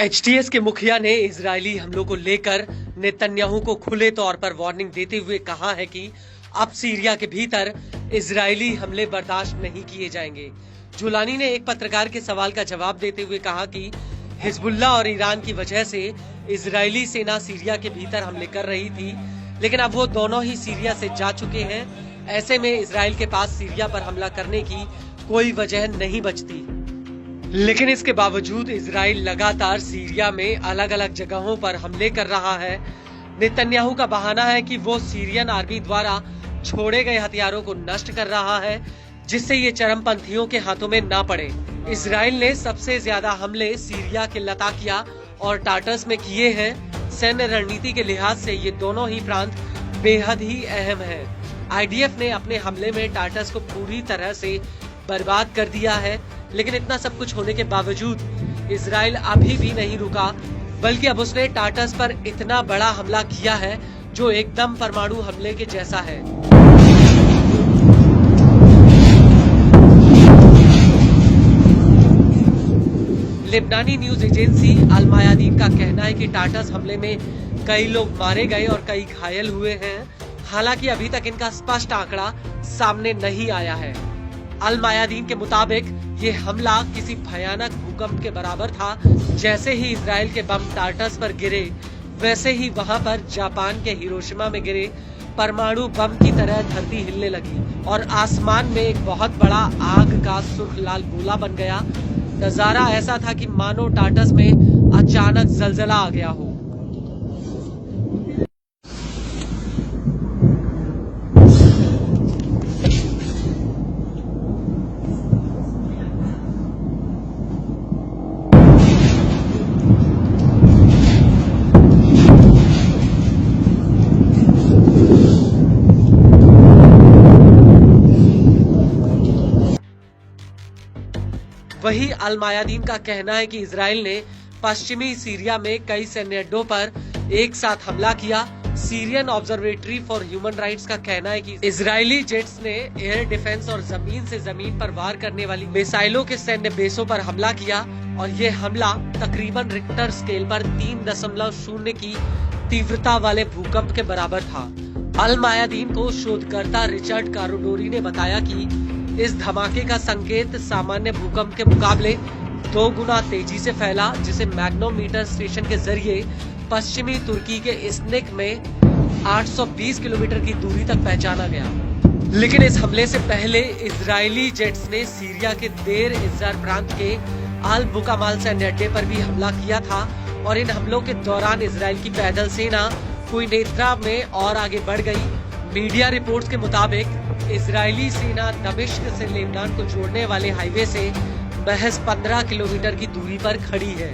HTS के मुखिया ने इजरायली हमलों को लेकर नेतन्याहू को खुले तौर पर वार्निंग देते हुए कहा है कि अब सीरिया के भीतर इजरायली हमले बर्दाश्त नहीं किए जाएंगे। जुलानी ने एक पत्रकार के सवाल का जवाब देते हुए कहा कि हिजबुल्लाह और ईरान की वजह से इजरायली सेना सीरिया के भीतर हमले कर रही थी, लेकिन अब वो दोनों ही सीरिया से जा चुके हैं। ऐसे में इजराइल के पास सीरिया पर हमला करने की कोई वजह नहीं बचती। लेकिन इसके बावजूद इजराइल लगातार सीरिया में अलग अलग जगहों पर हमले कर रहा है। नेतन्याहू का बहाना है कि वो सीरियन आर्मी द्वारा छोड़े गए हथियारों को नष्ट कर रहा है, जिससे ये चरमपंथियों के हाथों में ना पड़े। इजराइल ने सबसे ज्यादा हमले सीरिया के लताकिया और टाटस में किए हैं। सैन्य रणनीति के लिहाज से ये दोनों ही प्रांत बेहद ही अहम है। आईडीएफ ने अपने हमले में टाटस को पूरी तरह से बर्बाद कर दिया है, लेकिन इतना सब कुछ होने के बावजूद इजराइल अभी भी नहीं रुका, बल्कि अब उसने टाटस पर इतना बड़ा हमला किया है जो एकदम परमाणु हमले के जैसा है। लेबनानी न्यूज एजेंसी अल मायादीन का कहना है कि टाटस हमले में कई लोग मारे गए और कई घायल हुए हैं। हालांकि अभी तक इनका स्पष्ट आंकड़ा सामने नहीं आया है। अल मायादीन के मुताबिक ये हमला किसी भयानक भूकंप के बराबर था। जैसे ही इजराइल के बम टाटस पर गिरे, वैसे ही वहां पर जापान के हिरोशिमा में गिरे परमाणु बम की तरह धरती हिलने लगी और आसमान में एक बहुत बड़ा आग का सुर्ख लाल गोला बन गया। नजारा ऐसा था कि मानो टाटस में अचानक जलजला आ गया हो। वही अल मायादीन का कहना है कि इजराइल ने पश्चिमी सीरिया में कई सैन्य अड्डों पर एक साथ हमला किया। Syrian observatory for human rights का कहना है कि इजरायली जेट्स ने एयर डिफेंस और जमीन से जमीन पर वार करने वाली मिसाइलों के सैन्य बेसों पर हमला किया और ये हमला तकरीबन रिक्टर स्केल पर 3.0 की तीव्रता वाले भूकंप के बराबर था। अल मायादीन को शोधकर्ता रिचर्ड कारोडोरी ने बताया कि इस धमाके का संकेत सामान्य भूकंप के मुकाबले 2 गुना तेजी से फैला, जिसे मैग्नोमीटर स्टेशन के जरिए पश्चिमी तुर्की के इस्निक में 820 किलोमीटर की दूरी तक पहचाना गया। लेकिन इस हमले से पहले इजरायली जेट्स ने सीरिया के देर इज़्ज़ार प्रांत के अल बुकामाल सैन्य अड्डे पर भी हमला किया था और इन हमलों के दौरान इजराइल की पैदल सेना क्वीनेत्रा में और आगे बढ़ गई। मीडिया रिपोर्ट्स के मुताबिक इजरायली सेना दमिश्क से लेबनान को जोड़ने वाले हाईवे से महज 15 किलोमीटर की दूरी पर खड़ी है।